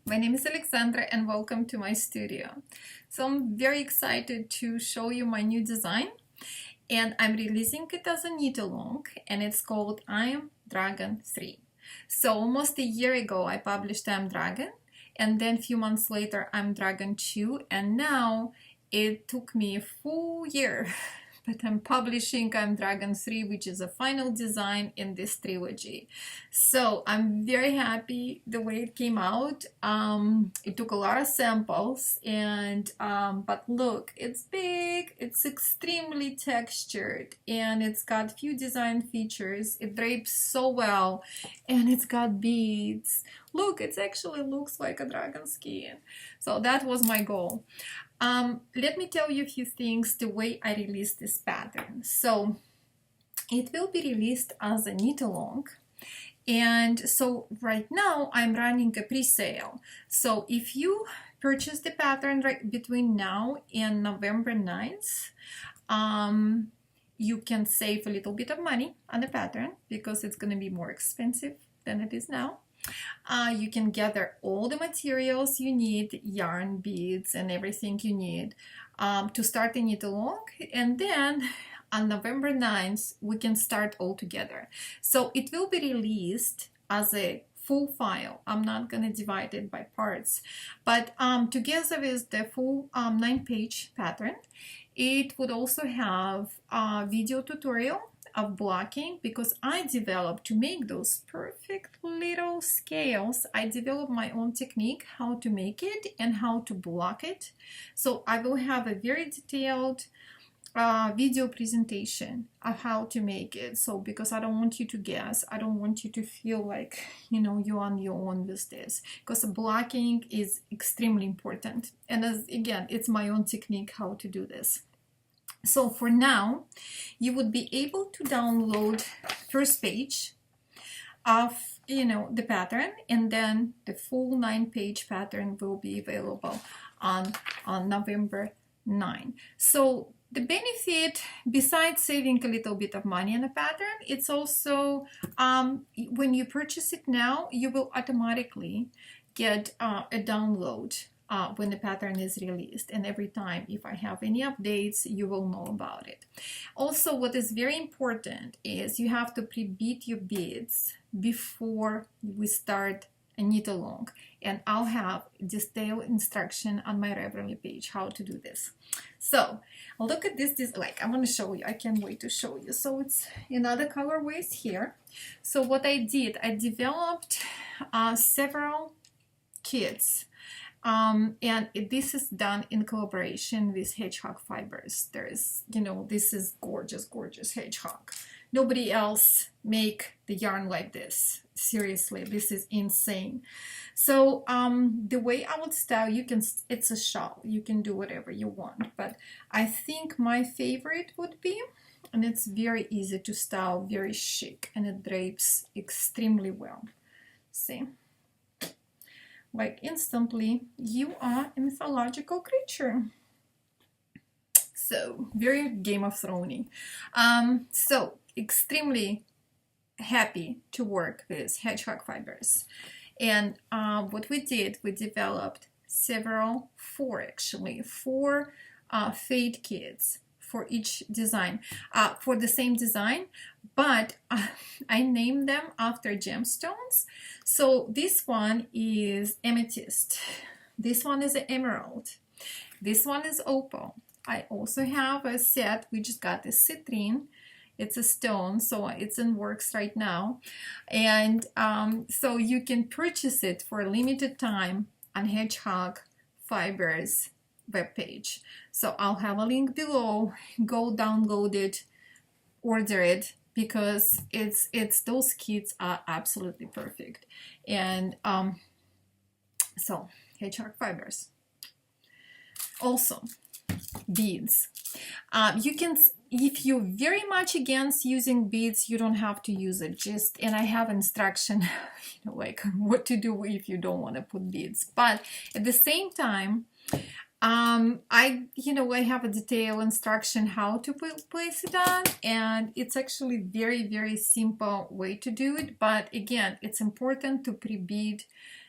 My name is Alexandra and welcome to my studio. So I'm very excited to show you my new design, and I'm releasing it as a knit-along, and it's called Am Dragon 3. So almost a year ago I published Am Dragon, and then a few months later Am Dragon 2, and now it took me a full year but I'm publishing Am Dragon 3, which is a final design in this trilogy. So I'm very happy the way it came out. It took a lot of samples, and but look, it's big, it's extremely textured, and it's got few design features. It drapes so well, and it's got beads. Look, it actually looks like a dragon skin. So that was my goal. Let me tell you a few things the way I released this pattern. So it will be released as a knit-along, and so right now I'm running a pre-sale. So if you purchase the pattern right between now and November 9th, you can save a little bit of money on the pattern because it's going to be more expensive than it is now. You can gather all the materials you need, yarn, beads, and everything you need to start the knit-along, and then on November 9th we can start all together. So it will be released as a full file. I'm not going to divide it by parts, but together with the full 9-page pattern, it would also have a video tutorial of blocking, because I developed, to make those perfect little scales, I developed my own technique how to make it and how to block it. So I will have a very detailed video presentation of how to make it. So because I don't want you to guess, I don't want you to feel like you're on your own with this, because blocking is extremely important, and again, it's my own technique how to do this. So for now, you would be able to download first page of the pattern, and then the full 9-page pattern will be available on November 9. So the benefit, besides saving a little bit of money on the pattern, it's also when you purchase it now, you will automatically get a download when the pattern is released, and every time if I have any updates, you will know about it. Also, what is very important is you have to pre-bead your beads before we start a knit-along, and I'll have detailed instruction on my Ravelry page how to do this. So look at this, like I'm going to show you. I can't wait to show you. So it's in other colorways here. So what I did, I developed several kits. And this is done in collaboration with Hedgehog Fibers. This is gorgeous, gorgeous Hedgehog. Nobody else make the yarn like this. Seriously, this is insane. So the way I would style, it's a shawl. You can do whatever you want, but I think my favorite would be, and it's very easy to style, very chic, and it drapes extremely well. See? Like instantly, you are a mythological creature. So very Game of Thrones-y. So extremely happy to work with Hedgehog Fibers. And what we did, we developed four fade kits for each design, for the same design, but I named them after gemstones. So this one is amethyst, this one is an emerald, this one is opal. I also have a set, we just got a citrine. It's a stone, so it's in works right now, and so you can purchase it for a limited time on Hedgehog Fibers webpage. So I'll have a link below. Go download it, order it, because those kits are absolutely perfect. And so Hedgehog Fibers. Also, beads. You can, if you're very much against using beads, you don't have to use it. And I have instruction, like what to do if you don't want to put beads. But at the same time, I have a detailed instruction how to place it on, and it's actually very, very simple way to do it. But again, it's important to pre-bead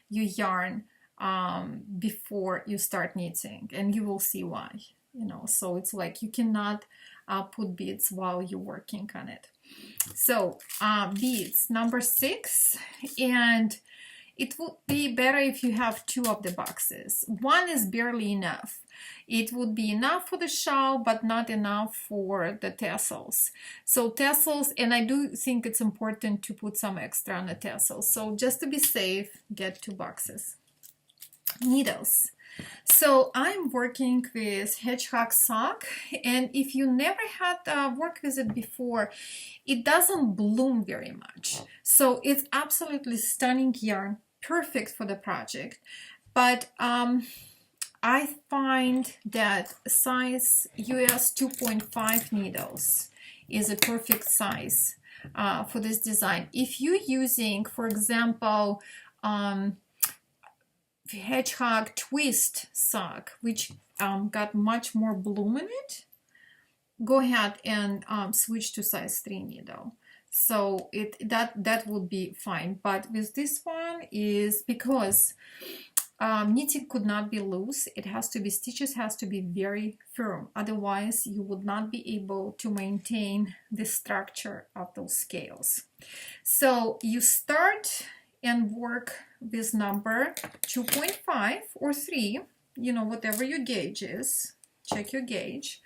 your yarn before you start knitting, and you will see why. You know, so it's like you cannot put beads while you're working on it. So beads number 6, and it would be better if you have 2 of the boxes. One is barely enough. It would be enough for the shawl, but not enough for the tassels. So tassels, and I do think it's important to put some extra on the tassels. So just to be safe, get 2 boxes. Needles. So I'm working with hedgehog sock, and if you never had worked with it before, it doesn't bloom very much. So it's absolutely stunning yarn, perfect for the project. But I find that size US 2.5 needles is a perfect size for this design. If you're using, for example, hedgehog twist sock, which got much more bloom in it, go ahead and switch to size 3 needle. So that would be fine. But with this one is because knitting could not be loose. It has to be, stitches has to be very firm. Otherwise, you would not be able to maintain the structure of those scales. So you start and work with number 2.5 or 3, you know, whatever your gauge is. Check your gauge.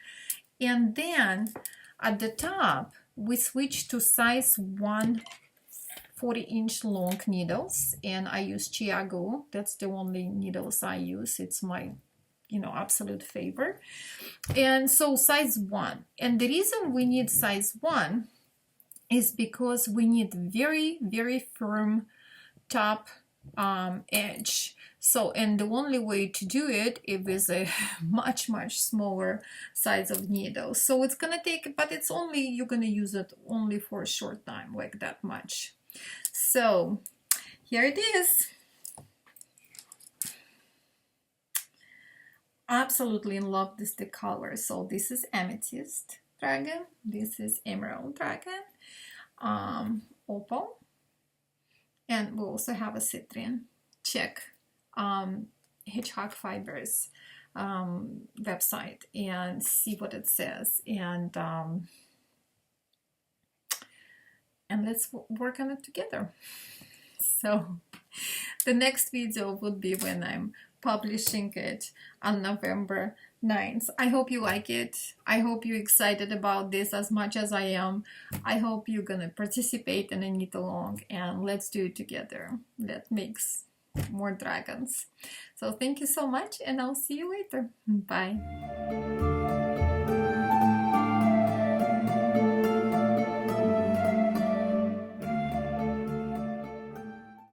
And then at the top, we switch to size 1 40-inch long needles, and I use Chiago. That's the only needles I use. It's my, you know, absolute favorite. And so size 1. And the reason we need size 1 is because we need very, very firm top edge. So, and the only way to do it is a much smaller size of needle. So it's gonna take, but it's only, you're gonna use it only for a short time, like that much. So here it is. Absolutely in love with the color. So this is Amethyst Dragon, this is Emerald Dragon, Opal, and we also have a Citrine. Check Hedgehog Fibers website and see what it says, and let's work on it together. So the next video would be when I'm publishing it on November 9th. I hope you like it. I hope you're excited about this as much as I am. I hope you're gonna participate and knit along, and let's do it together. Let's make more dragons. So thank you so much, and I'll see you later. Bye.